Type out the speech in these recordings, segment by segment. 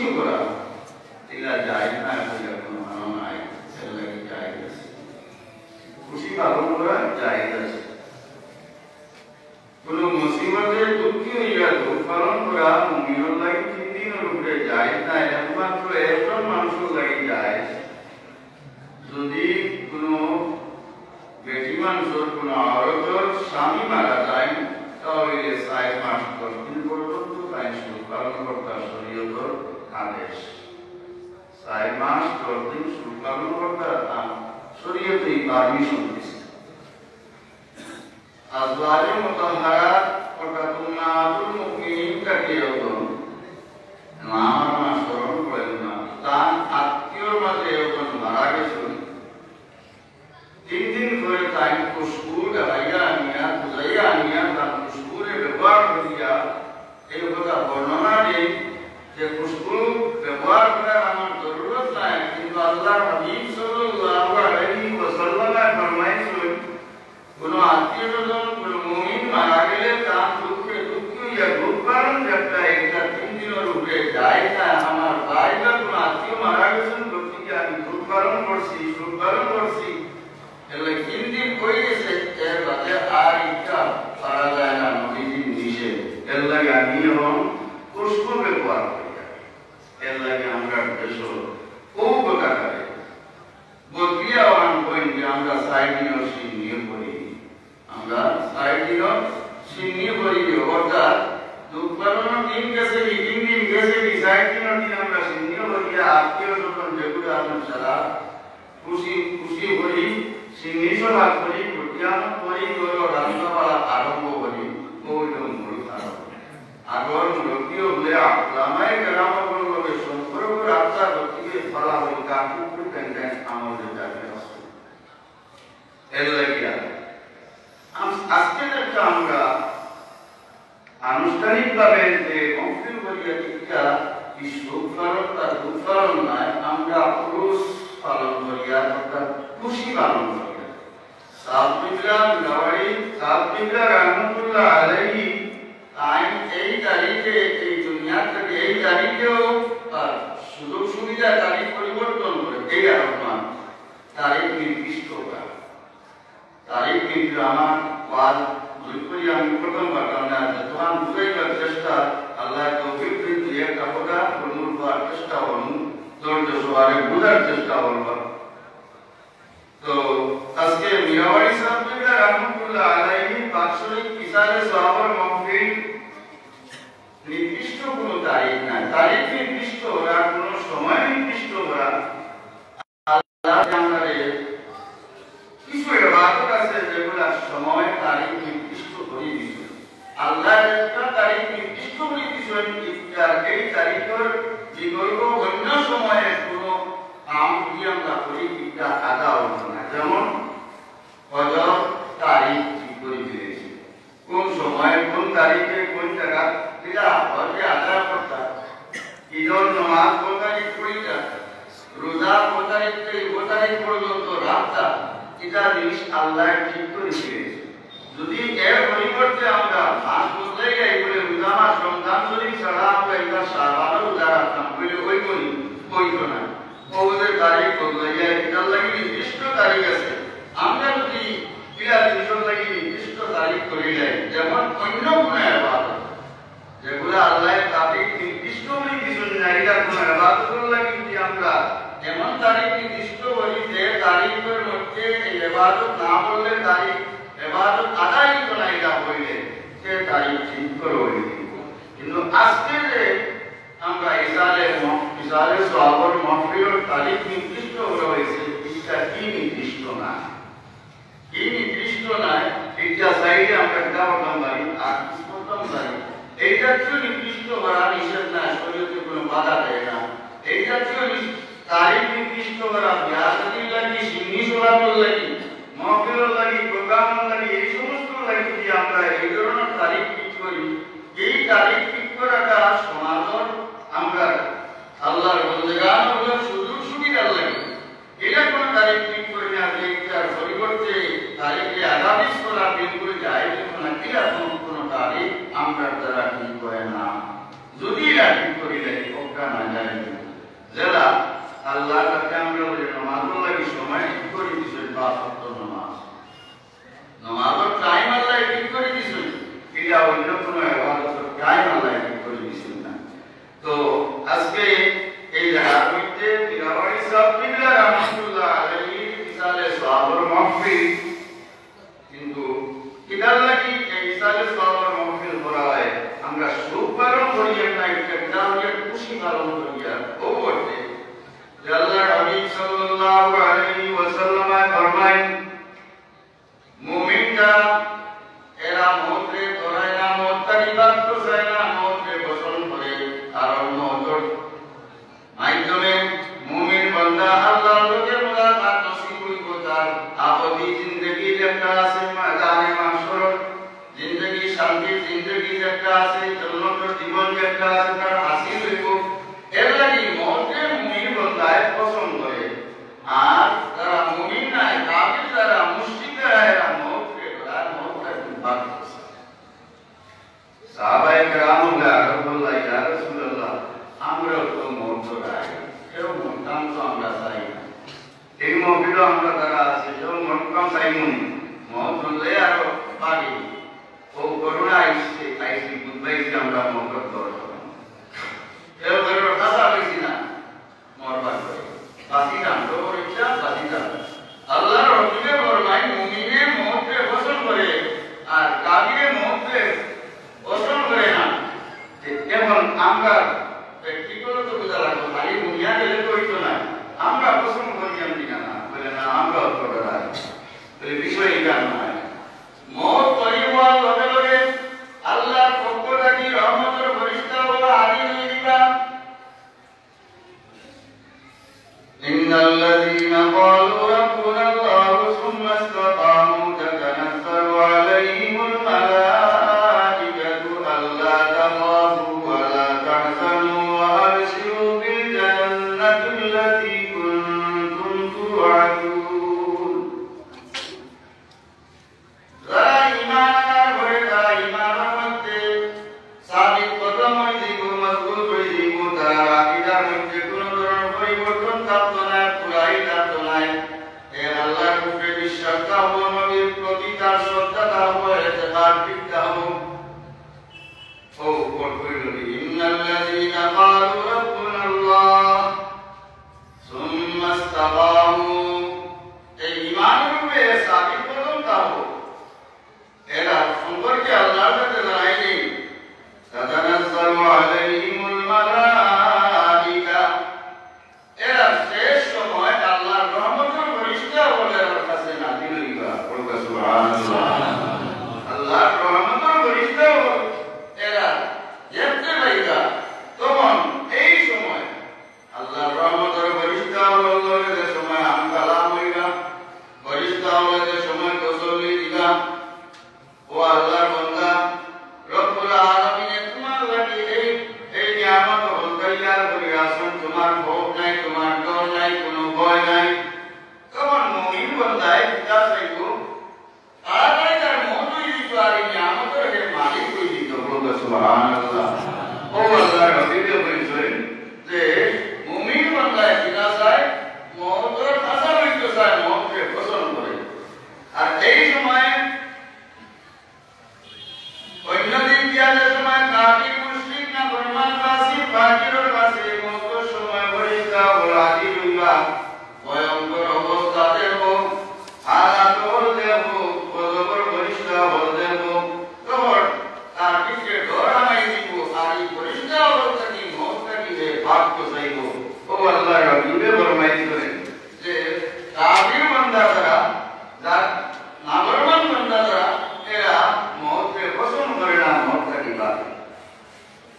খুশি করা এটা যায় না, এটা কোনো মানো নাই, সেটা যায় আছে। খুশি পালন করা যায় আছে। কোন মুসিবতে দুঃখী হইয়া দুঃখ পালন করা মুমিনের লাগি 3 দিনের উপরে যায় না, একমাত্র একজন মানুষের লাগি যায়। যদি কোনো বেটি মানুষের কোনো আরতের স্বামী মারা যায় তাহলে 4 মাস 10 দিন পর্যন্ত তাই সুখ পালন করতে শরীয়তের আদেশ। 4 মাস 10 দিন সুখ পালন করতে শরীয়তেই পারমিশন দিয়েছে। আজওয়াজে মুতাহহারাত অর্থাৎ উম্মাহাতুল মুমিনিন কাকে এখন নাম স্মরণ করেন না, তার আত্মীয়র মাঝে এখন মারা গেছেন 3 দিন ধরে তাই খুশবু গাইয়া আনিয়া বুঝাইয়া আনিয়া তার খুশবুরে ব্যবহার করিয়া এই কথা বর্ণনা দেই যে খুশবু ব্যবহার করার আমার জরুরত নাই, কিন্তু আল্লাহ হাবিব সাল্লাল্লাহু আলাইহি ওয়াসাল্লাম ফরমাইছেন কোন আত্মীয়স্বজন কোন মুমিন মারা গেলে তার দুঃখে দুঃখী হইয়া দুঃখ পালন যাত্রা এটা 3 দিনের উপরে যায় না। আমার ভাই বা কোন আত্মীয় মারা গেছেন প্রত্যেকে আমি দুঃখ পালন করছি, সুখ পালন করছি, এগুলো 3 দিন হয়ে গেছে, এর বাদে আর ইচ্ছা পারা যায় না, নদীর নিষেধ। এর লাগে আমি এখন পুষ্প ব্যবহার করি, এর লাগে আমরা দেশ খুব কাটারে বদলিয়া ওয়ান পয়েন্ট যে আমরা 4 দিনের সিন নিয়ে পড়ি, আমরা 4 দিনের সিন নিয়ে পড়ি, অর্থাৎ দুঃখ পালনের দিন গেছে 3 দিন গেছে 4 দিনের দিন আমরা সিন নিয়ে পড়ি। আত্মীয় স্বজন যেগুলো আমরা সারা খুশি খুশি হই সিন্নি সভা করি, প্রজ্ঞান করি, রান্না বাড়া আরম্ভ করি, ওই মূল কারণ আগর মুরব্বীও বলে আলামায়ে কেরামতের লগে সম্পর্ক রাখা ব্যক্তিকে ফলা হই কাকু টেনটেন আমাদের জাতীয় আছে। এর লাগিয়া আজকে যেটা আমরা আনুষ্ঠানিকভাবে যে কমপ্লিট করিয়া টিকা কি সুখ পালন তার দুঃখ পালন নয়, আমরা পুরুষ পালন করিয়া অর্থাৎ খুশি পালন করিয়া। সাববিগরা মিরাওয়াড়ি সাববিগরা রহমতুল্লাহ আলাইহি আইন এই তারিখে এই দুনিয়া থেকে এই তারিখেও সুযোগ সুবিধা তারিখ পরিবর্তন করে এই আহ্বান তারিখ নির্দিষ্ট করা। তারিখ কিন্তু আমার বাদ করি আমি প্রথম ঘটনা যতক্ষণ বুঝাইবার চেষ্টা আল্লাহ তৌফিক দিতে একটা কথা বলার চেষ্টা করুন, ধৈর্য সহকারে বোঝার চেষ্টা করব। তো আজকে মিরাওয়াড়ি সাহেব রহমতুল্লাহ আলাইহি বাৎসরিক ইসারে সাহাবার মাহফিল নির্দিষ্ট কোনো তারিখ নাই, তারিখ নির্দিষ্ট করা কোনো সময় নির্দিষ্ট করা আল্লাহ জানারে কিছু ইবাদত আছে যেগুলা সময় তারিখ নির্দিষ্ট করে দিয়েছেন। আল্লাহ একটা তারিখ নির্দিষ্ট করে দিয়েছেন, এই তারিখের বিকল্প অন্য সময়ে কোনো কাম দিয়ে আমরা করি এটা আদা হতো না। যেমন হজর তারিখ ঠিক করে দিয়েছি, কোন সময় কোন তারিখে কোন জায়গা এটা হজে আদা করতাম, ঈদের নামাজ কোন তারিখ পড়িতা, রোজা কোন তারিখ থেকে কোন তারিখ পর্যন্ত রাখতা, এটা জিনিস আল্লাহ ঠিক করে দিয়েছে। যদি এর পরিবর্তে আমরা মাস বদলে যাই বলে রোজা মাস রমজান শরীফ ছাড়া আমরা এটা শাবানের রোজা রাখতাম বলে ওই করি হইতো না, ওদের তারিখ বদলে যায়, এটার লাগে নির্দিষ্ট তারিখ আছে। আমরা যদি ক্রীড়া জিনিসের লাগে নির্দিষ্ট তারিখ করে যাই, যেমন অন্য কোনো ইবাদত যেগুলো আল্লাহ তারিখ নির্দিষ্ট করে দিয়েছেন না, এটা কোনো ইবাদতের লাগে যদি আমরা এমন তারিখ নির্দিষ্ট করি যে তারিখের মধ্যে এই ইবাদত না বললে তারিখ ইবাদত আদায় হতো না, এটা হইলে সে তারিখ ঠিক করে হইল। কিন্তু আজকে যে আমরা ইসালে সাহাবার মাহফিলের তারিখ নির্দিষ্ট করা হয়েছে, এটা কি নির্দিষ্ট না, কি নির্দিষ্ট নাই, এটা সাইডে আমরা একটা বলতাম পারি আর বলতাম পারি, এইটা তো নির্দিষ্ট করা নিষেধ না, শরীয়তে কোনো বাধা দেয় না। এইটা তো তারিখ নির্দিষ্ট করা বিয়াদিন লাগি, সিন্নি সভার লাগি, মাহফিলের লাগি, প্রোগ্রামের লাগি, এই সমস্ত লাগি যদি আমরা এই ধরনের তারিখ ঠিক করি, এই তারিখ ঠিক করাটা সমাজের আমরা আল্লাহর বন্দেগানগুলোর সুযোগ সুবিধার লাগে, এটা কোনো তারিখ ঠিক করি না যে এটার পরিবর্তে তারিখে আগামী করা বিলকুল যায় না, এরকম কোনো তারিখ আমরা দ্বারা ঠিক হয় না। যদি এটা ঠিক করি লাগে অজ্ঞান না যায় এটা অন্য কোনো ইবাদত টাইম আল্লাহ করে দিয়েছেন না। তো আজকে এই জায়গার মধ্যে পীরবাড়ি সাহেব কিবলা রাহমাতুল্লাহ আলাইহি ইসালে সাহাবার মাহফিল, কিন্তু কিদার লাগি এই ইসালে সাহাবার মাহফিল করা হয় আমরা সুখ পালন করি না, একটা খুশি পালন করি। ও বলতে যে আল্লাহর হাবিব সাল্লাল্লাহু আলাইহি ওয়াসাল্লাম ফরমায় মুমিনরা এরা মৌতে ধরায় না, মৌতার ইবাদত চায় না, মৌতে পছন্দ করে। কারণ মৌতের মাধ্যমে মুমিন বান্দা আল্লাহর লগে মুলাকাত নসিব হইব। তার আবদি জিন্দেগির একটা আছে, ময়দানে মাহশর জিন্দেগি, শান্তির জিন্দেগির একটা আছে, জান্নাতের জীবন একটা আছে, তার হাসিল হইব। এর লাগি মৌতে মুমিন বান্দায় পছন্দ করে। আর যারা মুমিন নাই, কাফির যারা, মুশরিকরা, এরা মৌতকে ধরার মৌতকে ইবাদত করে। সাহাবায়ে কেরামুল্লাহ রাসূলুল্লাহ ইয়া রাসূলুল্লাহ আমরা তো মৌত ধরাই, কেউ মরতাম তো আমরা চাই না। এই মৌতটা আমরা যারা আছে কেউ মরতাম চাই মনি, মৌত হলে আরো পারি। ও করোনা আইসি বুঝবাইছি আমরা মৌতর দরকার কেউ বেরোর কথা বেশি না মরবার করে বাসিদাম তো ইচ্ছা বাসিদাম। আল্লাহর রসুলে ফরমায় মুমিনের মৌতকে পছন্দ করে আর কাফিরের মৌতকে পছন্দ করে না। এখন আমরা ব্যক্তিগত বোঝা লাগবে, খালি দুনিয়া গেলে তো হইতো না। আমরা পছন্দ করি আমি না, বলে না আমরা অতটা রাখি, বলে বিষয় এটা নয়। মৌত পরিবার লগে লগে আল্লাহর পক্ষ থেকে রহমতের ফেরেশতা বলা হাজির হয়ে দিবা। ইন্নাল্লাযীনা ক্বালু রাব্বুনা আল্লাহু সুম্মা ইসতাকামু তাতানাজ্জালু আলাইহিমুল মালাঈকাতু আল্লা তাখাফু ওয়া লা তাহজানু ওয়া আবশিরু বিল জান্নাতিল্লাতী কুনতুম তুআদুন। যারা ঈমান আনার পরে তারা ঈমানের মধ্যে সাবিত কদম হয়ে দিব, মজবুত হয়ে দিব, তারা আকীদার মধ্যে কোনো ধরনের পরিবর্তন থাকতো না, পুরাই থাকতো না। এর আল্লাহর উপরে বিশ্বাস থাকবো, নবীর প্রতি তার শ্রদ্ধা থাকবো, এতেকাদ ঠিক থাকবো। ও বলছিল ইন্নাল্লাযীনা ক্বালু রাব্বুনা আল্লাহ সুম্মা ইসতাকামু, এই ঈমানের উপরে সাবিত কদম থাকবো। এরা সম্পর্কে আল্লাহর কাছে জানাইনি তাতানাজ্জালু আলাইহিমুল মালাঈকা, এরা শেষ সময় আল্লাহর রহমতের ফেরেশতা বলে এর কাছে নাযিল হইবা। বলবা সুবহানাল্লাহ। আল্লাহর রহমতের ফেরেশতা এরা যেতে পাইবা, তখন এই সময় আল্লাহর রহমতের ফেরেশতা বলে যে সময় আম কালাম হইবা, ফেরেশতা বলে যে সময় তসল্লি দিবা। ও আল্লাহর বান্দা, রব্বুল আলামিন তোমার লাগি এই নিয়ামত হলকাইয়ার করে আসুন, তোমার ভোগ নাই, তোমার ডর নাই, কোনো ভয় নাই। তখন মুমিন বান্দায় পিতা চাইব তাড়াতাড়ি তার মন হয়ে দিত আর এই নিয়ামতের হে মালিক হয়ে দিত। বলবে সুবহানাল্লাহ। ও আল্লাহর হাবিব বলেছেন যে মুমিন বান্দায় পিতা চায়, মওতের আশা হইতে চায়, মওতকে পছন্দ করে। আর এই সময় অন্যদিন কিয়ামতের সময় কাফির মুশরিক না ফরমান ফাসিক ফাজিরের কাছে মওতের সময় ফেরেশতা বলা হাজির হইবা। ভয়ঙ্কর অবস্থা দেব, হালাত হল দেব, গজবের ফেরেশতা হল দেব। তখন তার পিঠে ডর আমাই দিব আর এই ফেরেশতা অবস্থা কি মওতটা কি ভাগ্য চাইব। ও আল্লাহর হাবিবে ফরমাইছিলেন যে কাফির বান্দা যারা, যার নাফরমান বান্দা যারা, এরা মওতকে পছন্দ করে না, মওতটা কি পাবে।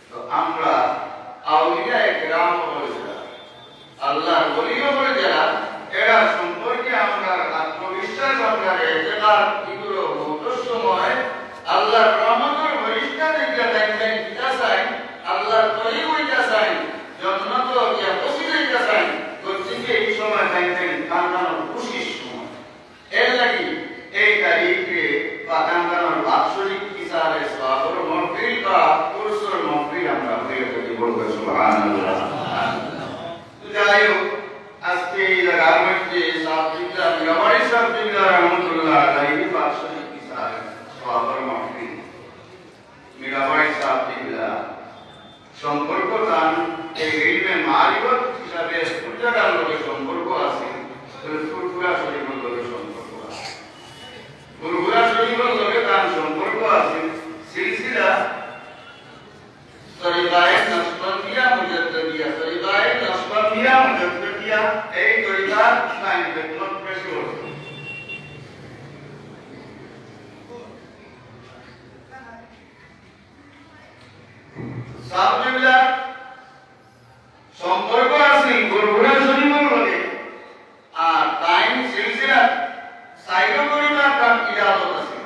তো আমরা আউলিয়ায়ে কেরাম বলে যারা, আল্লাহর ওলিও বলে যারা, এরা সম্পর্কে আমরা আত্মবিশ্বাস, আমরা এতেকাদ এগুলো মওতের সময় আল্লাহর রহমতের ফেরেশতা দেখে দেখেন কিতা চাই, আল্লাহর তরিক হইতা চাই, জান্নাত ইয়া পৌঁছে যাইতা চাই। গতিকে এই সময় দেখেন কান্নার খুশির সময়। এর লাগি এই তারিখে বা কান্নার বাৎসরিক ইসারে সাহাবার মাহফিল বা কুরসুর মাহফিল আমরা হয়ে থাকি। বলবো সুবহানাল্লাহ। যাই হোক, আজকে এই জায়গার মধ্যে সাহাবিরা পীরবাড়ি সাহেব রাহমাতুল্লাহ আলাইহি বাৎসরিক ইসারে সাহাবার মাহফিল সম্পর্ক তান এই ইলমে মারিফত হিসাবে পূজার লগে সম্পর্ক আছে, ফুরফুরা শরীফের লগে সম্পর্ক আছে। ফুরফুরা শরীফের লগে তান সম্পর্ক আছে সিলসিলা তরিকায়ে নকশবন্দিয়া মুজাদ্দিদিয়া, তরিকায়ে নকশবন্দিয়া মুজাদ্দিদিয়া এই তরিকা তাই বেতন পেশি হচ্ছে। সাবজেক্টটা সম্পর্ক আছে ফুরফুরা শরীফের লগে, আর টাইম সিলসিলা সাইরো তরিকা তার ইজাজত আছে।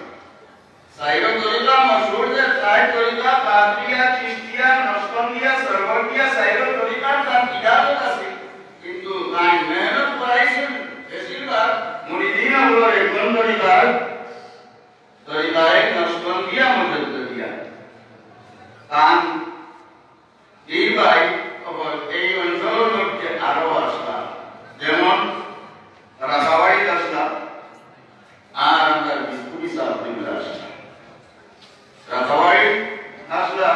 সাইরো তরিকা মশহুর যে চার তরিকা কাদরিয়া, চিশতিয়া, নকশবন্দিয়া, সরবর্দিয়া, সাইরো তরিকা তার ইজাজত আছে, কিন্তু তাই মেহনত করাইছেন বেশিরভাগ মুরিদিন হলো একজন তরিকায়ে নকশবন্দিয়া মুজাদ্দিদিয়া। তান এই ভাই এই অঞ্চলের মধ্যে আরো আসলা, যেমন রাখাবাড়ি আসলা, আর আমরা বিস্কুটি সাবজেক্টে আসলা। রাখাবাড়ি আসলা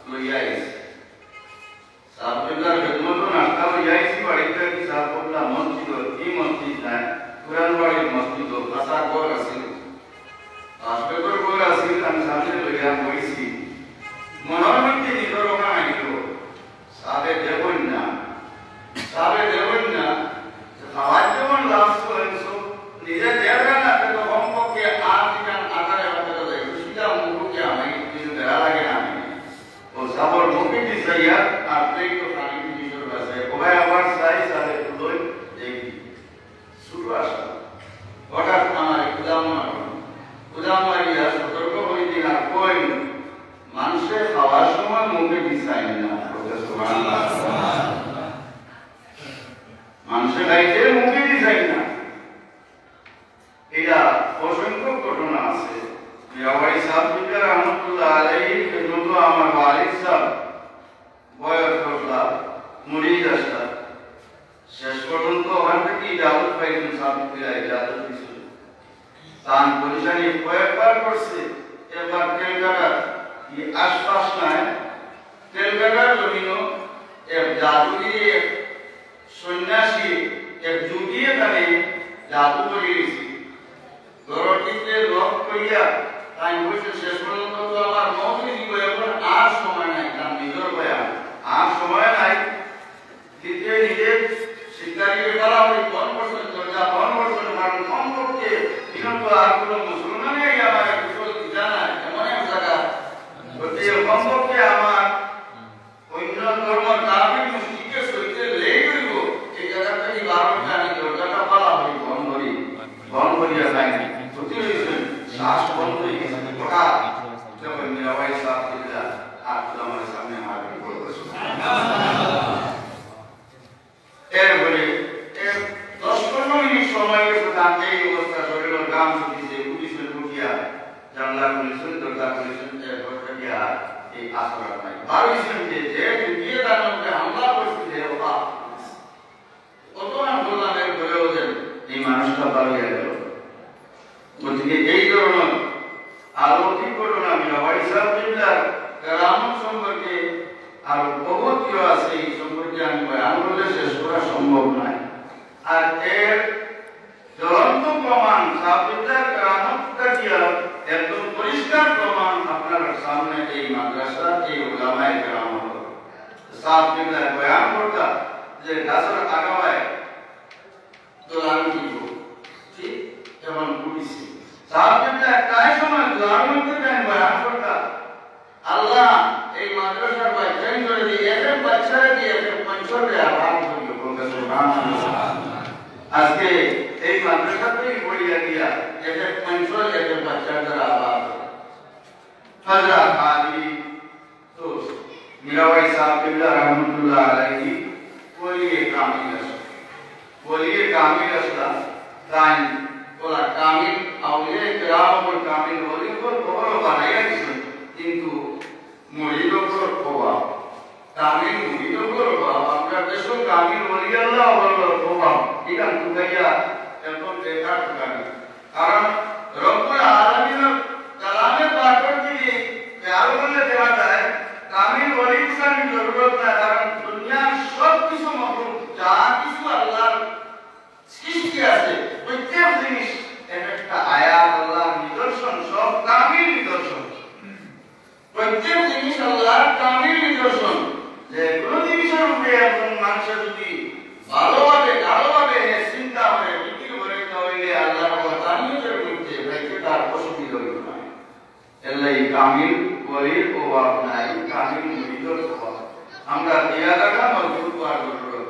লইয়া আইছে সাহাবীদের খেদমত নাস্তা লইয়া আইছি বাড়িতে কি সাহাবুল্লাহ মসজিদ এই মসজিদ না কুরআন বাড়ির মসজিদ আসার ঘর আছে আসবের ঘর আছে আমি সামনে লইয়া বইছি মনের মধ্যে নিজের ওখানে আইল সাবে দেবন না খাওয়ার যেমন লাভ করেছ নিজে দেবেন না তো কমপক্ষে আর যেখান আকারে হতে দেয় সেটা মুখকে আমি কিছু দেওয়া লাগে না ও সাবর মুখে দিছাইয়া আর তুই তো প্রাণী নিজের কাছে ওভাই আবার চাই সাবে লই দেখি শুরু আসা হঠাৎ আমার উদাম মারিয়া সতর্ক হয়ে দিন আর কই মানুষের খাওয়ার সময় মুখে দিছাই না মানুষের গাইতে মুখে দিছাই না এটা অসংখ্য ঘটনা আছে মিরাবাড়ি সাহেব বিদ্যা রহমতুল্লাহ আলাইহি খেদমত আমার ওয়ালিদ সাহেব বয়স হলা মুরিদ আসা শেষ পর্যন্ত ওখান থেকে ইজাজত পাইছেন সাহেবরা ইজাজত দিয়েছিল তান পরিশানি কয়েকবার করছে এবার তেলকাটার কি আশপাশ নাই তেলকাটার জমিনও এক জাদুগিরি এক সন্ন্যাসী এক যুগিয়ে তারে জাদু করিয়েছে গরটিতে লক করিয়া তাই বসে শেষ পর্যন্ত তো আমার মৌকে দিব এখন আর সময় নাই তার নিজের বয়ান আর সময় নাই দ্বিতীয় নিজে শিকারীকে বলা হয় বন করছেন দরজা বন করছেন কারণ কমপক্ষে বিগত আর কোনো মুসলমানই আমার কুশল জানা এমন এক জায়গা কমপক্ষে আমার অন্য ধর্ম দাবি মুসলিমকে সইতে লেগে গেল এই জায়গা থেকে বারোটা আমি দরজাটা বলা হয় বন করিয়া যায়নি সত্যি হয়েছেন শ্বাস বন্ধ হয়ে গেছে হঠাৎ যখন মিরাবাই সাহেব দিল্লা আর আমার সামনে হাজির করতেছে এরপরে 10-15 মিনিট সময় জানতে এই অবস্থা শরীরের গাম ছুটিছে পুলিশের ঢুকিয়া জানলা খুলেছেন দরজা খুলেছেন এরপর থেকে এই আসর নাই ভাবিছেন যে ঢুকিয়ে তার মধ্যে হামলা করছে ওটা কত না বললাম এর ধরেও দেন এই মানুষটা পালিয়ে গেল গতিকে এই ধরনের আলৌকিক ঘটনা মিরাবাড়ি সাহেব বিল্লার কেরামত সম্পর্কে আরো বহুত কিছু আছে এই সম্পর্কে আমি বয়ান করলে শেষ করা সম্ভব নয় আর এর জ্বলন্ত প্রমাণ সাহেব বিল্লার কেরামতটা দিয়া একদম পরিষ্কার প্রমাণ আপনার সামনে এই মাদ্রাসা এই উলামায়ে কেরামত সাহেব বিল্লার বয়ান করতা যে গাছের আগায় দোলান দিব ঠিক যেমন পুলিশ সাহেব বিল্লাহ একটাই সময় দোলান মধ্যে বয়ান করতা আল্লাহ এই মাদ্রাসার বাচ্চাই করে দিয়ে এর বাচ্চারা দিয়ে এর পঞ্চরে আরাম করিল বলতে সুবহানাল্লাহ আজকে এই মাদ্রাসাতেই পড়িয়া দিয়া এর পঞ্চর এর বাচ্চাদের আরাম হযরত আলী তো মিরাবাই সাহেব বিল্লাহ রহমাতুল্লাহ আলাইহি ওলিয়ে কামিল আসলা তাই ওরা কামিল আউলিয়া কেরামুল কামিল ওলিগুলো বড় বানাইয়া দিয়েছেন কিন্তু মুরিদের প্রভাব কামিল মুরিদের প্রভাব আমরা দেশের কামিল ওলি আল্লাহ ওয়ার প্রভাব এটা দুগাইয়া এখন দেখার দরকার কারণ রব্বুল আলামিনের কালামের বারবার থেকে খেয়াল করলে দেখা যায় কামিল ওলি গুলার জরুরত না কারণ দুনিয়ার সব কিছু মাখলুক যা কিছু আল্লাহর সৃষ্টি আছে প্রত্যেক জিনিস একটা আয়াত আল্লাহর নিদর্শন সব কামিল নিদর্শন প্রত্যেক জিনিস আল্লাহর কামিল নিদর্শন যে কোনো জিনিসের উপরে একজন মানুষের যদি ভালোভাবে চিন্তা করে বিক্রি করে তাহলে আল্লাহর কথা নিজের মধ্যে ভাইকে তার অসুবিধা হইতে পারে এলাই কামিল ওলির প্রভাব নাই কামিল মুরিদের প্রভাব আমরা ইরাদাটা মজবুত করার জরুরত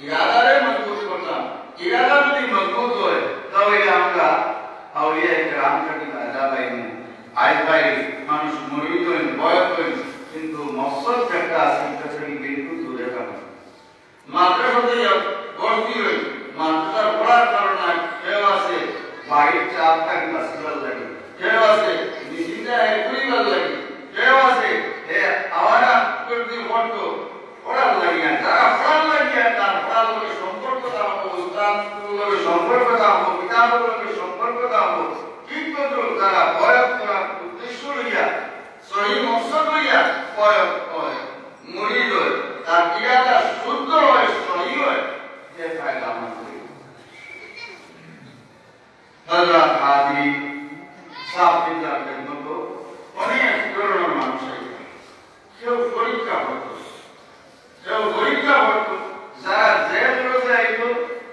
ইরাদারে মজবুত করলাম ইরাদা যদি মজবুত হয় তাহলে আমরা আউলিয়া কেরামকে কাজা পাইনি আজ ভাই মানুষ মুরিদ হইন বয়স হইন কিন্তু মকসদ যেটা আছে সেটা থেকে বিলকুল দূরে থাকে মাদ্রাসাতে ভর্তি হই মাদ্রাসার পড়ার কারণে কেউ আছে বাড়ির চাপ থাকি বাসিবার লাগে কেউ আছে নিশ্চিন্তা করিবার লাগে কেউ আছে আওয়ারা করতে ভর্ত পড়ার লাগিয়া যারা পড়ার লাগিয়া তার পড়ার লগে সম্পর্ক থাকবো উস্তাদ লগে সম্পর্ক থাকবো কিতাবের লগে সম্পর্ক থাকবো ঠিক মতো তারা বয়স করার উদ্দেশ্য লইয়া সহি মকসদ লইয়া বয়স মুরিদ হয়, তার ইরাদা শুদ্ধ হয়, সহি হয়, যে ফায়দা আমরা করি। হযরত হাদি সাহাবীদের জন্য অনেক ধরনের মানুষ আছে। কেউ পরীক্ষা করত, কেউ পরীক্ষা করত, যারা যে বড় আইত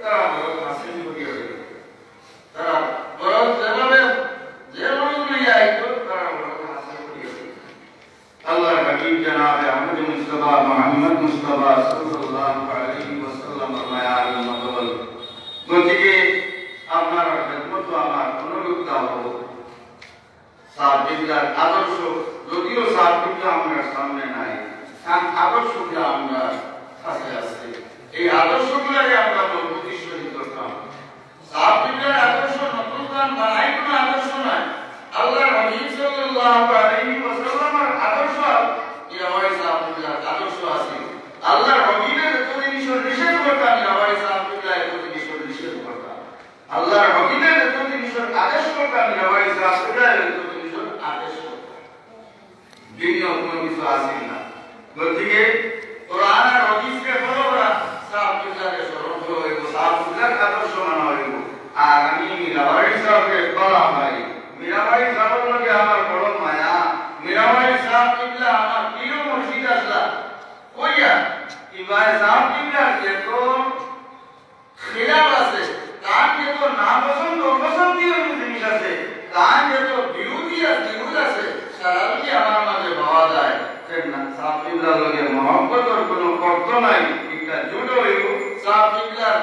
তারা বড় হাসিল করিয়া দিত, তারা বড় যেভাবে যে বড়গুলি আইত তারা বড় হাসিল করিয়া দিত। আল্লাহর হাবিব জনাবে আহমদ মুস্তাফা মুহাম্মদ মুস্তাফা সাল্লাল্লাহু আলাইহি ওয়াসাল্লাম মায়ার মতবল গতিকে আপনার খেদমত আমার অনুরোধ হব, সাহাবীদের আদর্শ যদিও সাহাবীরা আমার সামনে নাই, কারণ আদর্শগুলো আমরা কাছে আছে, এই আদর্শগুলোকে আমরা মজবুতি সহিত করতাম। সাহাবীদের আদর্শ নতুন গান বানাই কোনো আদর্শ নয়, আল্লাহর হাবিব সাল্লাল্লাহু আলাইহি ওয়াসাল্লামের আদর্শ ইয়াওয়াই সাহাবীদের আদর্শ আছে। আল্লাহর হাবিবের যত জিনিস নিষেধ করতাম ইয়াওয়াই সাহাবীরা যত জিনিস নিষেধ করতাম, আল্লাহর হাবিবের যত জিনিস আদেশ করতাম ইয়াওয়াই সাহাবীরা যত জিনিস আদেশ করতাম। ভিন্ন কোনো কিছু আছে না। গতিকে কোরআন আর হাদিসকে ফলো করা, সাহাবীদেরকে স্মরণ করা হইব, সাহাবীদের আদর্শ মানা হইব। আর আমি মীরাবাড়ি সাহেবকে বলা ভাই, মীরাবাড়ি সাহেবের লগে আমার বড় মায়া, মীরাবাড়ি সাহেব কিবলা আমার প্রিয় মুর্শিদ আসলা কইয়া ইবাই সাহেব কিবলা যেত খিলাফ আছে, তার যেত না পছন্দ অপছন্দীয় জিনিস আছে, তার যেত বিরোধী আছে, সারাটি আমার মাঝে পাওয়া যায়। সাহাবীদের লগে মহব্বতের কোনো কর্ত নাই, এটা জুড়ে হইব। সাহাবীদের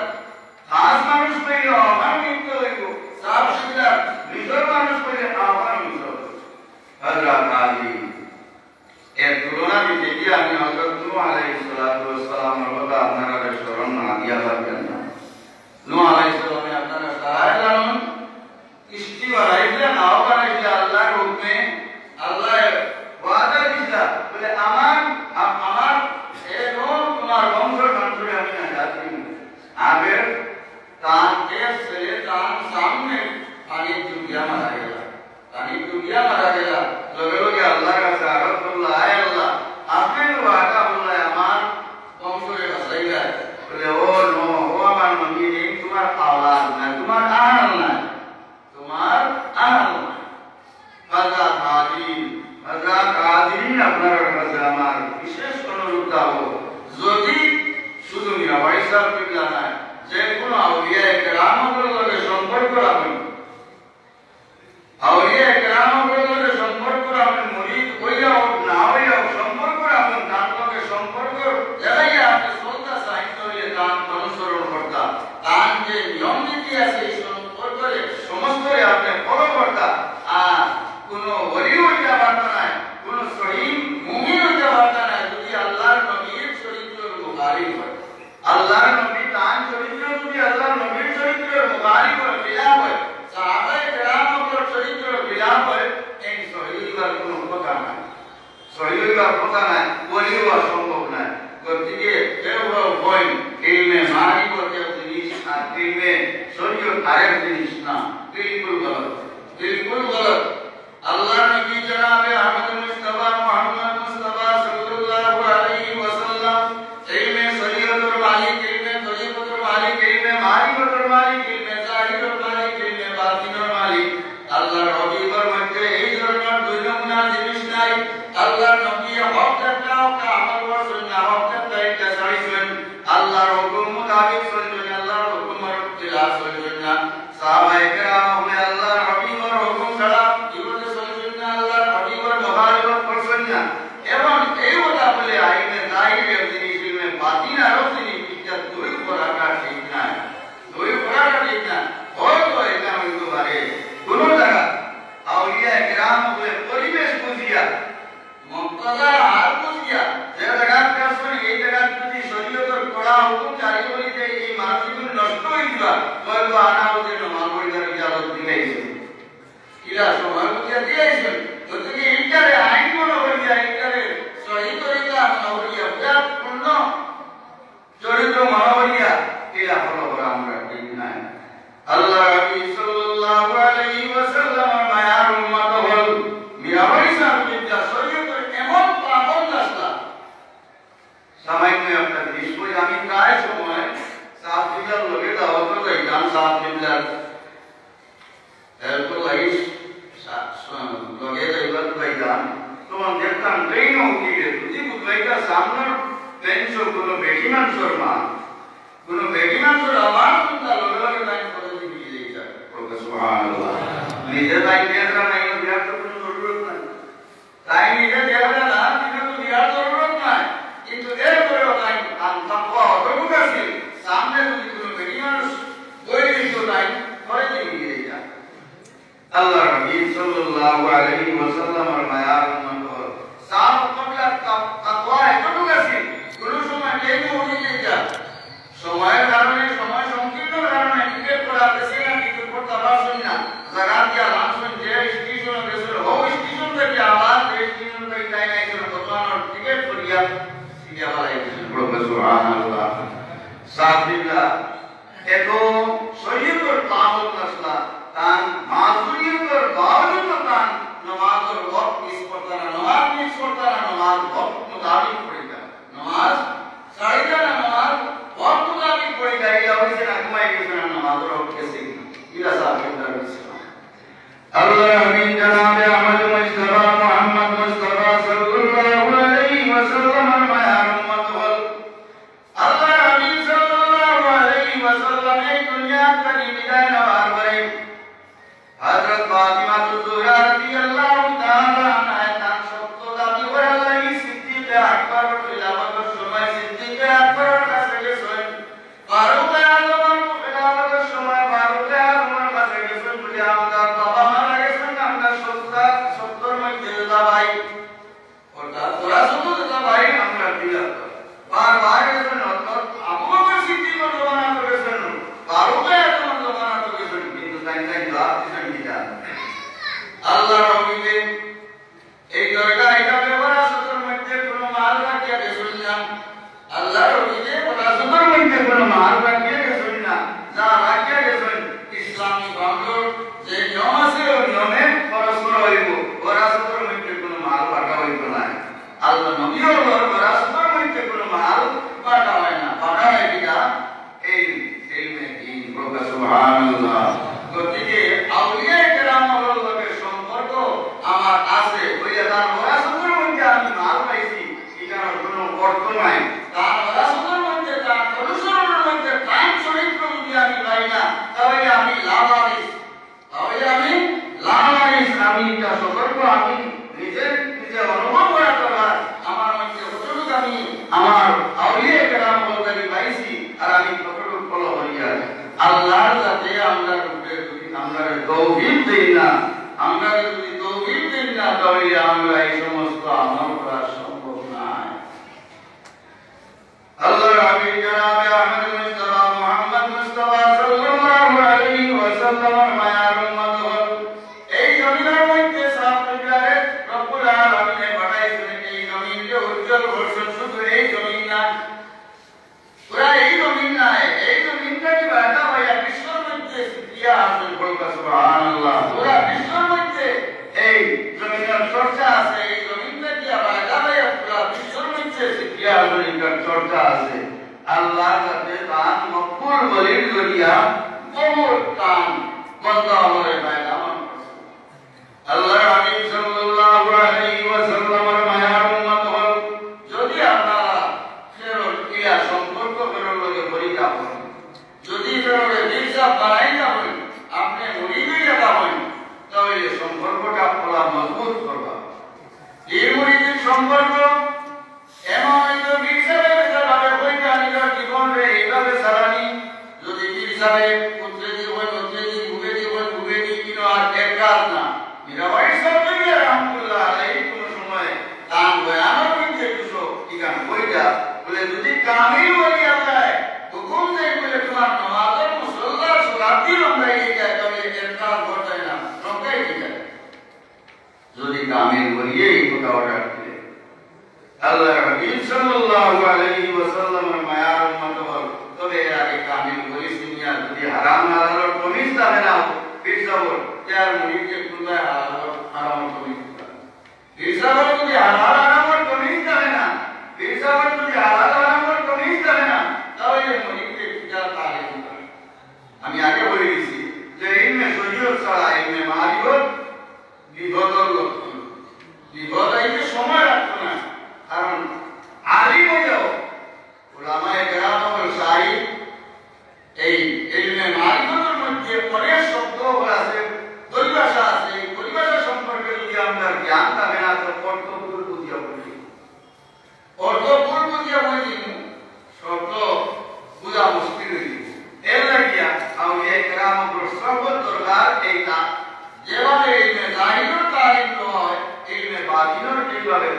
খাস মানুষ পেলে আমার মৃত্যু হইব, সাহাবীদের নিজের মানুষ পেলে আমার মৃত্যু হইব। হযরত আলী এর তুলনা দিতে গিয়ে আমি হযরত নূহ আলাইহিস সালাতু ওয়াস সালামের কথা আপনারা স্মরণ না দিয়া পারবেন না। নূহ আলাইহিস সালামে আপনারা তাই জানেন, কিস্তি বানাইলে নাও বানাইলে আল্লাহর হুকমে, আল্লাহ ওয়াদা দিলা বলে আমার এ নূহ তোমার বংশ সংসরে আমি নাজাত দিব। আবের তার এক ছেলে তার সামনে পানি ডুবিয়া মারা গেল, পানি ডুবিয়া মারা গেল, লগে লগে আল্লাহর কাছে আরজ করলো, আয় আল্লাহ আপনি ওয়াদা বললে আমার বংশরে বাঁচাইলা, বলে ও নূহ ও আমার নবী, তোমার আওলাদ না, তোমার আহল না, তোমার আহল না। হযরত আলী আপনার কাছে আমার বিশেষ অনুরোধ থাকবো, যদি শুধু মীরাবাড়ি সাহেব কিবলা নাই, যে কোনো আউলিয়া কেরামের লগে সম্পর্ক রাখবেন, আউলিয়া কেরামের লগে সম্পর্ক রাখবেন, মুরিদ হইয়া হোক না হইয়া হোক সম্পর্ক রাখবেন, তার লগে সম্পর্ক যারাইয়া আপনি শ্রদ্ধা সাহিত্য হইলে তার অনুসরণ করতা, তার যে নিয়ম নীতি আছে এই সম্পর্কে সমস্তই আপনি ফলো করতা। আর কোনো ওলি হইতে পারতা নাই, কোনো সহিহ মুমিন হইতে পারতা নাই যদি আল্লাহর নবীর চরিত্রের মুখারিফ হয়। আল্লাহর নবী তার চরিত্র যদি আল্লাহর নবীর চরিত্রের মুখারিফ হয়, বিলাপ হয়, সাহাবায়ে কেরামের চরিত্রের বিলাপ হয়, এই সহিহর কোনো কথা নাই, সহিহর কথা নাই, ওলি হওয়া সম্ভব নাই। গতিকে কেউ হয় ইলমে মারিফত এক জিনিস আর ইলমে শরীয়ত আরেক জিনিস না, বিলকুল গলত, বিলকুল গলত। আল্লাহর নবী জনাবে আহমদ মুস্তাফা মুহাম্মদ মুস্তাফা সাল্লাল্লাহু আলাইহি ওয়াসাল্লাম ইলমে শরীয়তের মালিক, ইলমে তরিকতের মালিক, ইলমে মারিফতের মালিক, ইলমে জাহিরের মালিক, ইলমে বাতিনের মালিক। আল্লাহর হাবিবের মধ্যে এই ধরনের দুই নমুনা জিনিস নাই। আল্লাহর নবী হক একটা আমল করছেন না, হক একটা ছাড়িয়েছেন, আল্লাহর হুকুম মোতাবেক চলবেন, আল্লাহর হুকুমের খিলাফ চলবেন না। সাহাবায়ে কেরাম হলে আল্লাহর হাবিবের হুকুম ছাড়া জীবনে চলবেন না, আল্লাহর হাবিবের মুখালিফত করবেন না। এবং এই কথা বলে আইনে জাহির এক জিনিস, ইলমে বাতিন আরো জিনিস, এটা দুই করাটা ঠিক না, দুই করাটা ঠিক না। হয়তো এটা হইতে পারে কোন জায়গা আউলিয়া কেরাম হলে পরিবেশ বুঝিয়া, মুক্তদা হাল বুঝিয়া, যে জায়গার কাছে এই জায়গার যদি শরীয়তের কড়া হুকুম জারি করিতে এই মানুষগুলো নষ্ট হয়ে যাবা, হয়তো আনাউতে নমাজ পড়িবার ইজাজত দিয়েছেন, কিরা সময় বুঝিয়া দিয়েছেন। গতিকে এইটারে আইন মনে করিয়া, এইটারে সহি তরিকা মনে করিয়া, বিরাট পূর্ণ চরিত্র মনে করিয়া এরা ফলো করা আমরা ঠিক নাই। আল্লাহ নবী সাল্লাল্লাহু আলাইহি ওয়াসাল্লামের মায়ার উম্মত হল মীরাবাড়ি সাহেব শরীয়তের এমন তখন দেখতাম ট্রেনও উঠিয়ে বুঝি বুঝবাইটা সামনের বেঞ্চ কোনো বেটি মানুষের মা কোনো বেটি মানুষের আমার চিন্তা লগে লগে লাইন করে দিয়ে দিয়ে যায় সুবহানাল্লাহ নিজে লাইন দেওয়া নাই বিরাট কোনো জরুরত নাই তাই নিজে দেওয়া না কিন্তু তো বিরাট জরুরত নাই কিন্তু এরপরেও লাইন তাকওয়া অতটুকু আছে সামনে যদি কোনো বেটি মানুষ বই দিত লাইন করে দিয়ে যায় আল্লাহ নবী সাল্লাল্লাহু আলাইহি ওয়াসাল্লাম এর মায়ার মন্তর সাত কবলা তাকওয়া এতটুকু আছে কোন সময় কেউ উঠে যায় সময়ের কারণে সময় সংকীর্ণের কারণে টিকেট করা বেশি না টিকেট করতে পারছেন না জায়গা দিয়ে লাঞ্চন যে স্টেশনে গেছিল ও স্টেশন থেকে আবার যে স্টেশন থেকে টাইম আইছিল তখন টিকেট করিয়া সিরিয়া বালাই সুবহানাল্লাহ সাবিলা এত শরীয়তের পাবন আসলা তান মাসুলিয়তের বাওজুদ তান নামাজের ওয়াক্ত মিস করতে না নামাজ মিস করতে না নামাজ ওয়াক্ত মুতাবিক পড়ে যায় নামাজ সাড়ে না নামাজ ওয়াক্ত মুতাবিক পড়ে যায় এটা হইছে না ঘুমাই গেছে না নামাজের ওয়াক্ত কেসে ইলা সাহেব দারবিস আল্লাহ আমিন জনাবে আহমদ মুস্তাফা মুহাম্মদ মুস্তাফা সাল্লাল্লাহু আলাইহি ওয়াসাল্লাম মায়ার উম্মত হল আল্লাহ আমিন সাল্লাল্লাহু আলাইহি ওয়াসাল্লাম এই দুনিয়া থেকে বিদায় নেওয়ার পরে হযরত ফাতিমা তুজুরা রাদিয়াল্লাহু তাআলা আনহা তার সত্য দাবি করে আল্লাহ সিদ্দিক আকবর খিলাফতের সময় সিদ্দিক আকবরের কাছে গেছেন ফারুক আজমের খিলাফতের সময় ফারুক আজমের কাছে গেছেন বলে আমরা বাবা মারা গেছেন আমরা সত্তর মধ্যে দাবাই অর্থাৎ তোরা শুধু দাবাই আমরা দিয়া বারবার গেছেন অর্থাৎ আবু বকর সিদ্দিক জমানা করেছেন ফারুক আজমের জমানা করেছেন কিন্তু তাই জবাব দিছেন কিনা আল্লাহ নবীকে এই জায়গা এটা ব্যবহার সত্তর মধ্যে কোনো মাল রাখিয়া গেছেন না আল্লাহ নবীকে সত্তর মধ্যে কোনো মাল রাখিয়া গেছেন না যা রাখিয়া গেছেন ইসলামী বন্ধর যে নিয়ম আছে ওই নিয়মে পরস্পর হইব ওরা সত্তর মধ্যে কোনো মাল রাখা হইব না আল্লাহ নবীও ওরা সত্তর মধ্যে কোনো মাল রাখা হয় না রাখা হয় কিনা এই দিন প্রকাশ সুবহানাল্লাহ গতিকে আউলিয়া কেরামের লগে সম্পর্ক আমার আছে ওইটা তার ওরাসতের মধ্যে আমি মাল পাইছি এটার কোনো অর্থ নাই তার ওরাসতের মধ্যে তার অনুসরণের মধ্যে প্রাণ চরিত্র যদি আমি পাই না তাহলে আমি লাভারিস আমি এটা সতর্ক আমি নিজে অনুভব করা দরকার আমার মধ্যে কতটুকু আমি আমার আউলিয়া কেরামের লগে পাইছি আর আমি কতটুকু ফলো করিয়া আল্লাহর সাথে আমরা তৌহিদ দেই না আমরা যদি তৌহিদ দেই না তাহলে আমরা এই সমস্ত আমল করা সম্ভব নয় আল্লাহর হাবিব জনাবে আহমদ মুস্তাফা মুহাম্মদ মুস্তাফা সাল্লাল্লাহু আলাইহি ওয়াসাল্লামের মায়ার উম্মত হল এই জমিনের মধ্যে সাহাবায়ে রব্বুল আলামিন পাঠাইছেন এই জমিনকে উজ্জ্বল করছেন শুধু এই জমিন না পুরা এই জমিন না এই জমিনটা কি বাধা হয় বিশ্বের মধ্যে সিদ্ধিয়া হাসিল করবে সুবহানাল্লাহ পুরা বিশ্বের মধ্যে এই জমিনের চর্চা আছে এই জমিনটা কি বাধা হয় পুরা বিশ্বের মধ্যে সিদ্ধিয়া হাসিলের চর্চা আছে আল্লাহর কাছে দান মকবুল বলির জরিয়া বহুত দান বন্দা হয়ে পায়দামান আল্লাহর হাবিব সাল্লাল্লাহু আলাইহি ওয়াসাল্লামের মায়ার উম্মত হল যদি আপনারা ফেরত কিয়া সম্পর্ক ফেরত লগে পরীক্ষা করেন যদি ফেরতে বিশ্বাস বাড়াই যাবেন আপনি মুরিদই যাবেন তাহলে সম্পর্কটা আপনারা মজবুত করবা এই মুরিদের সম্পর্ক এমন হয়তো হিসাবে ভাবে পরীক্ষা নিজের জীবনে এইভাবে সারানি যদি হিসাবে পুত্রে জীবন ভুগে কিন্তু আর এক কাজ না মীরাবাই সাহেব রাহমাতুল্লাহ আলাইহি কোন সময় দান বয়ানের মধ্যে দুশো ঠিকান বইটা বলে যদি কামিল ওলি আল্লাহ হুকুম দেয় বলে তোমার নামাজের মুসল্লার সালাতি লম্বাই যায় তবে এর কাজ ঘটে না লম্বাই যায় যদি কামিল বলিয়ে এই কথা অর্ডার দিলে আল্লাহর হাবিব সাল্লাল্লাহু আলাইহি ওয়াসাল্লামের মায়ার উম্মত হল তবে এর আগে কামিল বলি দুনিয়া যদি হারাম হালালের কমিজ দাবে না ফিরসাবর যার মুরিদকে খুদায় হারাম কমিজ ফিরসাবর যদি হারামের কমিজ দাবে না ফিরসাবর যদি হারামের কমিজ দাবে না তাহলে মুরিদকে খুদা তালিম করে আমি আগে বলে দিয়েছি যে ইলমে শরীয়ত ছাড়া ইলমে মারিফত বিপদের লক্ষণ বিপদ আইতে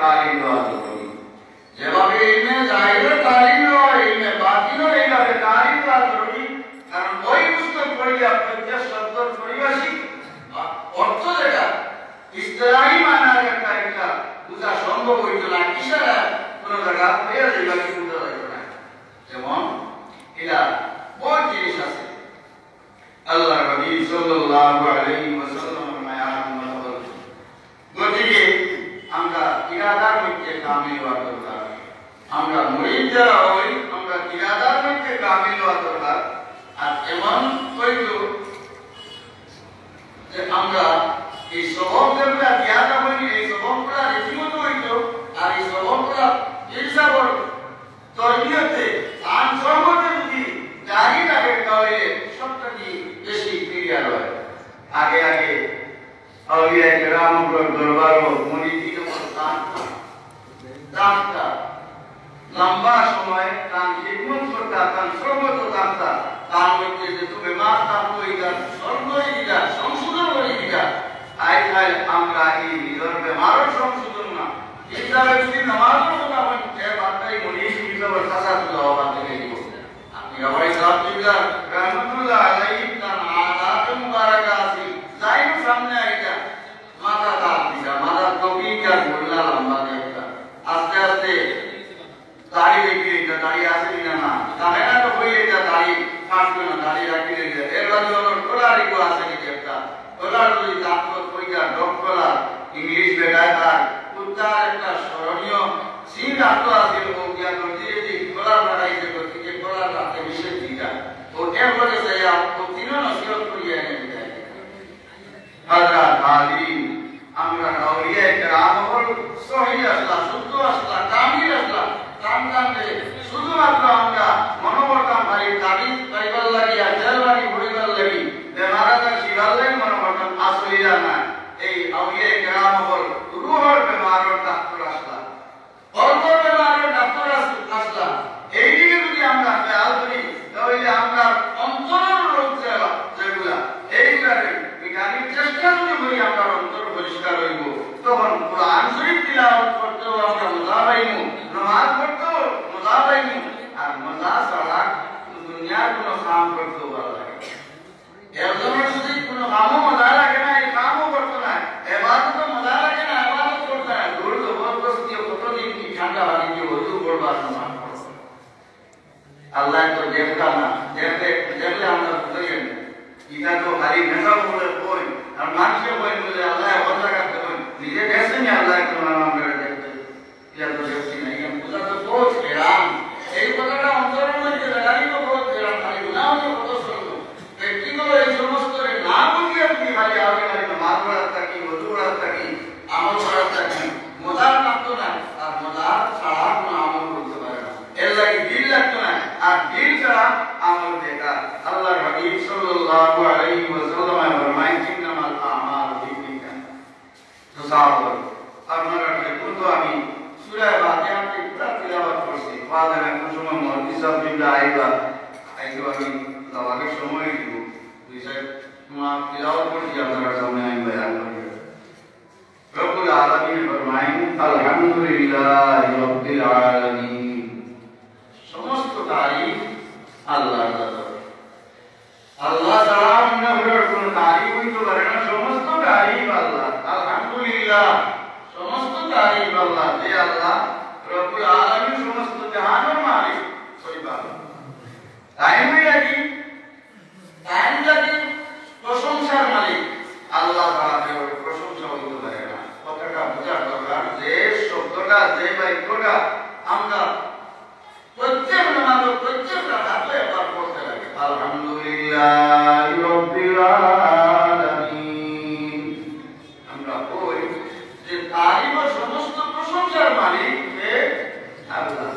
তালিম দেওয়া জরুরি। যেভাবে ইলমে জাহিরের তালিম দেওয়া, ইলমে বাতিনের এইভাবে তালিম দেওয়া জরুরি। কারণ ওই পুস্তক পড়িয়া প্রত্যেক শব্দর পরিভাষিক অর্থ যেটা ইসলামী মানার একটা বুঝা সম্ভব হইত না, ইশারা কোন জায়গা হইয়া যাইবা কি বুঝা যাইত না। যেমন এরা বহু জিনিস আছে। আল্লাহ নবী সাল্লাল্লাহু আলাইহি ওয়াসাল্লামের মায়ার মহব্বত, গতিকে আমরা ইরাদার মধ্যে কামিল হওয়া দরকার। আমরা মুরিদ যারা হই, আমরা ইরাদার মধ্যে কামিল হওয়া দরকার। আর এমন হইতো যে আমরা এই স্বভাবগুলা জ্ঞান হইনি, এই স্বভাবগুলা রীতিমতো হইতো। আর এই স্বভাবগুলা হিসাবর তরবিয়তে আনসর্বতে যদি জারি রাখে তাহলে সবটা কি বেশি ক্লিয়ার হয়। আগে আগে আউলিয়া কেরামগুলোর দরবারও মুরিদিকে দামটা লম্বা সময় তার হিকমত করতা, তার সর্বত দামটা তার মধ্যে যে তুমি মা তার কইতা সর্বই দিটা সংশোধন করে দিটা। আই আই আমরা এই নিজের বেমারও সংশোধন না হিসাবে যদি নামাজের কথা বলেন যে বার্তাই মুরিদ হিসাবে কাঁচা তুলা হওয়া থেকে দিব। আপনি আবাই সাহাবুল্লাহ রহমতুল্লাহ আলাইহি তার আদাত মুবারাকা আছে যাইও সামনে আইতা মাথা কাট দিটা, মাথা টপিকা বললা লম্বা দেখতা, আস্তে আস্তে দাড়ি রেখে এটা দাড়ি আছে কিনা না তাহলে না তো হয়ে এটা দাড়ি কাটবে না, দাড়ি রাখি রেখে এর বাদে হলো খোলা রিগো আছে নাকি একটা খোলা যদি তাৎপর কইটা ডক খোলা ইংলিশ বেটায় তার উত্তার একটা স্মরণীয় সিন রাখতো আছে ও গিয়া করতে যে খোলা লাগাইছে করতে যে খোলা রাখতে বিশেষ দিটা ও এর বলে যাইয়া ও তিনও নসিহত করিয়া এনে যায়। হযরত আলী আমরা আউলিয়া কেরাম হল সহিহ আসলা, শুদ্ধ আসলা, কামিল আসলা কামকান্ডে শুধুমাত্র আমরা মনোবর্তন ভাই দাবি পাইবার লাগিয়া জেলবাড়ি ঘুরিবার লাগি বেমারাদার শিবার লাগি মনোবর্তন আসলিয়া না। এই আউলিয়া কেরাম হল রুহর বেমারর ডাক্তার আসলা, অল্পর বেমারর ডাক্তার আসলা। এইদিকে যদি আমরা খেয়াল করি তাহলে আমরা অন্তরের রোগ যেগুলা এইগুলার বিজ্ঞানিক চেষ্টা যদি করি আমরা অন্তর পরিষ্কার হইব। তখন কোরআন শরীফ তিলাওয়াত করতেও আমরা মজা পাইমু, নামাজ পড়তেও মজা পাইমু। আর মজা ছাড়া দুনিয়ার কোনো কাম করতেও ভালো লাগে। একজনের যদি কোনো কামও মজা লাগে না, এই কামও করতো না, এবাদতও মজা লাগে না, এবাদত করতে না, দূর জবরদস্তি কতদিন কি ঠান্ডা পানি দিয়ে ওযু করবার নামাজ পড়ো। আল্লাহ তো দেখতাম না, দেখলে আমরা বুঝাই না এটা তো খালি নেশা বলে কই আর মানুষকে কই বলে আল্লাহ কথা কাটতে কই নিজে দেখছেন আল্লাহ তোমার আমরা দেখতে ইয়া তো দেখছি না। এই বুঝা তো বহুত কেরাম, এই কথাটা অন্তরের মধ্যে লাগাই তো বহুত কেরাম। খালি গুনাহ তো কত সরল ব্যক্তিগুলো এই সমস্ত না বুঝিয়ে আপনি খালি আগে খালি নামাজ পড়ার থাকি, ওযু করার থাকি, আমল করার থাকি, মজার লাগতো না। আর মজার ছাড়া কোনো আমল করতে পারে না, এর লাগে দিল লাগতো না। আর দিল ছাড়া আমল বেকার। আল্লাহর হাবিব সাল্লাল্লাহু আলাইহি ওয়াসাল্লাম ফরমায়েন ইন্নামাল আমালু বিন্নিয়াত। তো সাহাবা আপনারা দেখুন তো আমি সূরা ফাতিহা থেকে পুরো তিলাওয়াত করছি। ফাতিহা কোন সময় মুহাদ্দিস সাহেব বিল্লাহ আইবা আমি যাওয়ার সময় দিব দুই সাইড তোমার তিলাওয়াত করছি আপনারা সামনে আমি বয়ান করি। রব্বুল আলামিন ফরমায়েন আলহামদুলিল্লাহি রাব্বিল আলামিন। সমস্ত তারিফ আল্লাহর জন্য। আল্লাহ ছাড়া অন্যের কোনো তারিফ হইতে পারে না। সমস্ত তারিফ আল্লাহ। আলহামদুলিল্লাহ, সমস্ত তারিফ আল্লাহ, যে আল্লাহ রব্বুল আলামিন সমস্ত জাহানের মালিক। সহিবাল টাইম লাগি প্রশংসার মালিক আল্লাহ ছাড়া কেউ প্রশংসা হইতে পারে না। কথাটা বোঝার দরকার যে শব্দটা যে বাক্যটা আমরা প্রত্যেক নামাজ প্রত্যেক রাকাতে একবার পড়তে লাগে আলহামদুলিল্লাহি রাব্বিল আলামিন। আমরা কই যে তারিফ সমস্ত প্রশংসার মালিক কে আল্লাহ।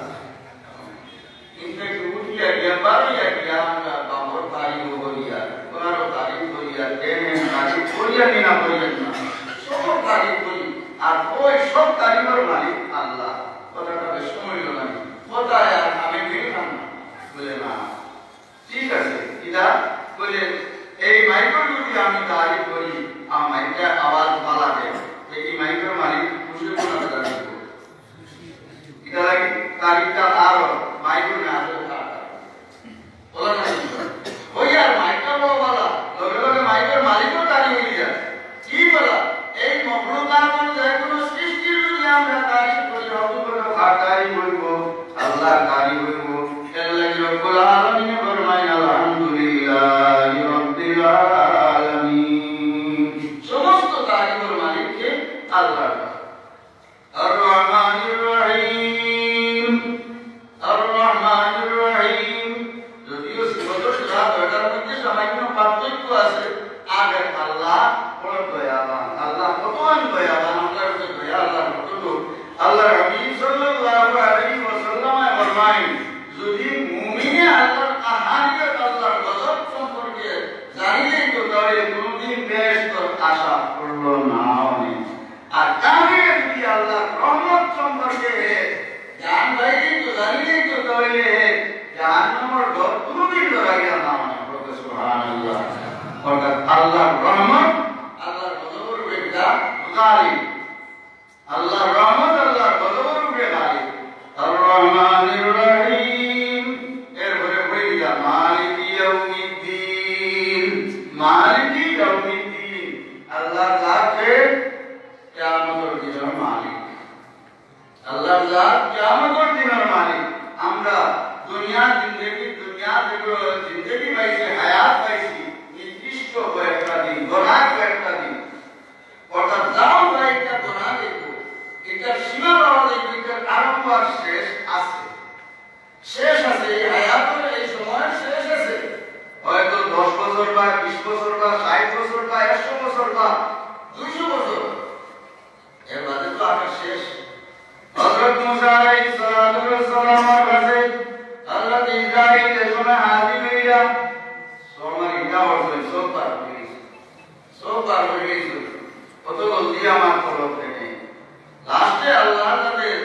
ইনকে উঠিয়া গিয়া আমরা বাবর তারিফ করিয়া ওনারও তারিফ করিয়া দেন তারিফ করিয়া না করিয়া না সব তারিফ করি। আর ওই সব তারিফের মালিক আল্লাহ। কথাটা বেশ সময় লাগে কোথায় আমি দেখলাম বলে না ঠিক আছে এটা বলে এই মাইক্রো তারিখটা আরো মাইকো না আসলে কাটা বলা না ওই আর মাইকটা বড় বলা লগে লগে মাইকের মালিকও তারি হয়ে যায় কি বলা এই মখলুকাতের যে কোনো সৃষ্টির যদি আমরা তারিফ করি হয়তো খাতাই বলব আল্লাহ তারিফ বলব এর লাগি রব্বুল আলামিন ফরমায় আলহামদুলিল্লাহি রাব্বিল আলামিন সমস্ত তারিফের মালিক কে আল্লাহ আর রহমানির রহিম আর রহমানির রহিম যদিও সিফাতুল সালাতের মধ্যে সামান্য পার্থক্য আছে আগে আল্লাহ বড় দয়াবান আল্লাহ কতই দয়াবান আল্লাহর যে দয়া আল্লাহর কতটুকু আল্লাহ হাবিব সাল্লাল্লাহু আলাইহি ওয়াসাল্লাম ফরমায় যদি মুমিনে আল্লাহর আহারিয়ত আল্লাহর গজব সম্পর্কে জানিলে তো তাহলে কোনদিন বেহেশত আশা করলো না আর কাফির যদি আল্লাহর রহমত সম্পর্কে জান বাইরে তো জানিলে তো তাহলে জাহান্নামের ডর কোনদিন ডরাইয়া না মানে সুবহানাল্লাহ অর্থাৎ আল্লাহর রহমত আল্লাহর গজবের উপরে গালিব আল্লাহর রহমত আল্লাহর গজবের উপরে গালিব আর রহমানির রহিম এরপরে বলে দিলাম মালিকি ইয়াউমিদ্দিন মালিকি ইয়াউমিদ্দিন আল্লাহর জাতে কিয়ামতের দিনের মালিক আল্লাহর জাত কিয়ামতের দিনের মালিক আমরা দুনিয়া জিন্দেগি পাইছি হায়াত পাইছি নির্দিষ্ট কয়েকটা দিন গোনা কয়েকটা দিন অর্থাৎ যাও বা একটা গোনা দেখবো এটার সীমা পাওয়া দেখবো এটার আরম্ভ আর শেষ আছে এই হায়াতের এই সময়ের শেষ আছে হয়তো 10 বছর বা 20 বছর বা 60 বছর বা 100 বছর বা 200 বছর এর বাদে তো আকাশ শেষ হযরত মুসা আলাইহিস সালামের কাছে হযরত ইসরাঈল এর সময় হাজির হইয়া সোমার ইটা হচ্ছে সব পার হয়ে গেছে কত গলতি আমার তরফ থেকে লাস্টে আল্লাহ তাদের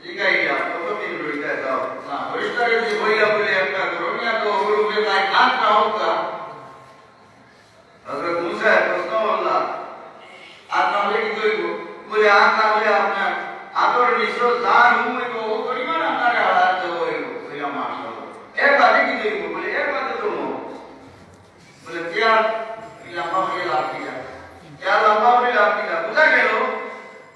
জিগাইয়া কতদিন রইতে দাও না হরিস্তারে যে হইয়া বলে একটা করোনিয়া তো ওগুলোকে তাই কাজ না হোকা হযরত মুসা প্রশ্ন আল্লাহ আর তাহলে কি কইব বলে আর তাহলে আপনার আদর নিশ্চয় যার হুমে তো ও পরিমাণ আপনারে হারাত দেব হইয়া মাশাআল্লাহ এর বাদে কি কইব বলে এর বাদে তো বলে क्या लंबा हो गया आपका क्या लंबा हो गया आपका बुझा गया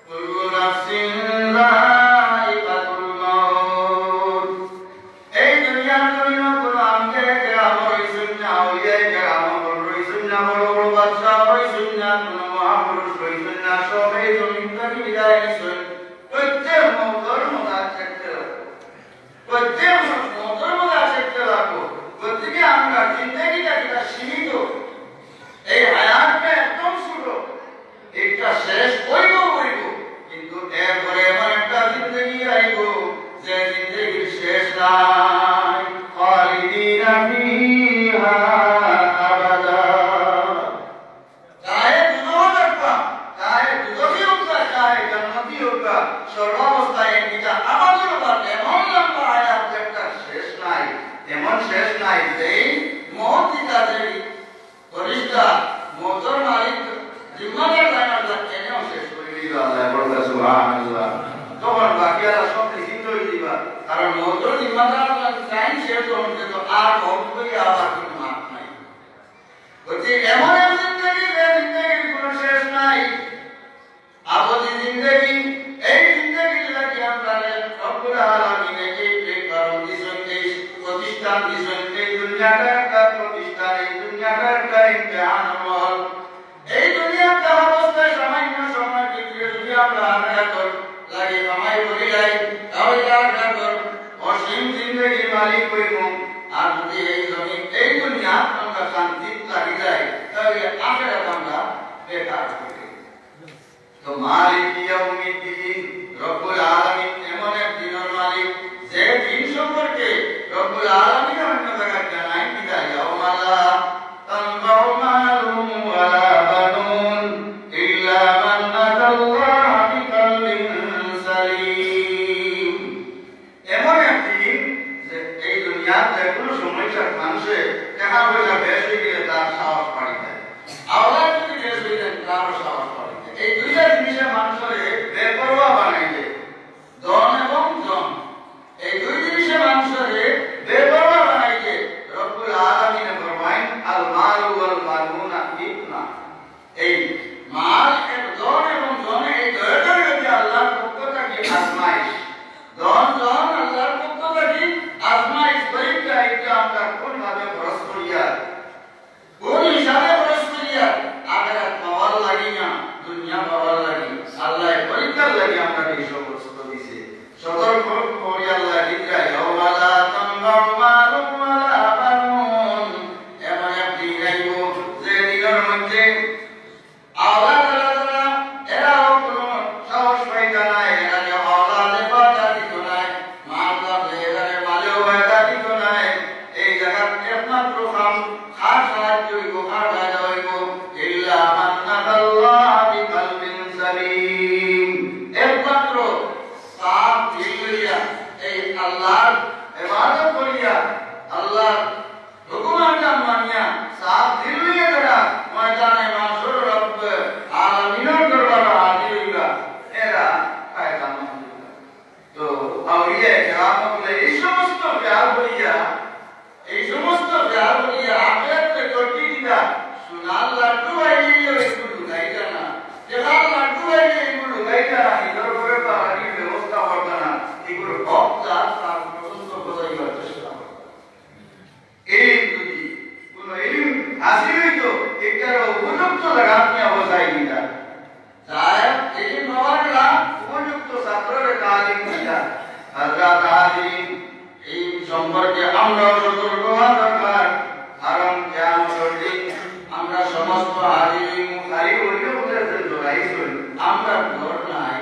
कुल्लु नफ्सिन जाइकातुल मौत এই দুনিয়ার জন্য কোন আমকে কেরাম রইছেন না ওইয়ে কেরাম রইছেন না বড় বড় বাদশা রইছেন না কোন মহাপুরুষ রইছেন না সবাই জমিন থেকে বিদায় নিছেন প্রত্যেক মৌতর মজা করতে রাখো প্রত্যেক মৌতর মজা করতে রাখো প্রত্যেকে আমরা জিন্দেগিটা যেটা সীমিত এই হায়াতটা একদম ছোট একটা শেষ হইব কিন্তু এরপরে এমন একটা জিন্দেগি আইব যে জিন্দেগির শেষ নাই খালিদিনা ফিহা আবাদা চাহে দুজো থাকবা চাহে দুজোই হোক চাহে জান্নাতি হোক সর্বাবস্থায় এটা আমাদের ব্যাপার এমন লম্বা হায়াত একটা শেষ নাই এমন শেষ নাই যে মহতিটা যে ফরিস্তা মোটর মালিক জিম্মাদার জানালা কেনেও শেষ করে দিল আল্লাহ বলতা সুবহানাল্লাহ তখন বাকিরা সব লিখিত হয়ে দিবা কারণ মোটর জিম্মাদার টাইম শেষ হতে তো আর মত কই আবার কোনো মাপ নাই বলতে এমন জিন্দেগি যে জিন্দেগির কোনো শেষ নাই আবদি জিন্দেগি এই জিন্দেগি লাগি আমরা রব্বুল আলামিন এই প্রেরণ দিছেন এই প্রতিষ্ঠান দিছেন এই দুনিয়াটা একটা প্রতিষ্ঠান এই দুনিয়াটা একটা ইমতিহান হল এই দুনিয়াটা অবস্থায় সামান্য সময় ভিতরে যদি আমরা আখিরাত লাগি সময় বলি যাই তাহলে আখিরাত অসীম জিন্দেগির মালিক হইব আর যদি এই জমি এই দুনিয়া আমরা শান্তি লাগি যায় তাহলে এই আল্লাহর ইবাদত করিয়া আল্লাহর হুকুমাত মানিয়া সাফ দিল নিয়ে যারা ময়দানে মাশর রব আলামিনের দরবারে হাজির হইবা এরা ফায়দা মন্দ। তো আউলিয়া কেরামগুলো এই সমস্ত ব্যার বলিয়া আখেরাতে করতে দিতা সোনার লাড্ডু আইলে এগুলো গাইতা না, যেখান লাড্ডু আইলে এগুলো গাইতা না, এগুলো করে বাড়ির ব্যবস্থা করতা না, এগুলো হক তার পর্যন্ত বোঝাইবার চেষ্টা করত। এই যদি কোনো ইলম হাসিল হইত এটার উপযুক্ত জায়গা নিয়ে বোঝাই দিতা, তাই ইলম হওয়ার না উপযুক্ত ছাত্রের তালিম দিতা। হযরত হাজিরিন এই সম্পর্কে আমরা সতর্ক হওয়া দরকার, কারণ কিয়ামতের দিন আমরা সমস্ত হাজিরিন খালি হইলে বলেছেন লড়াই করি, আমরা ডর নাই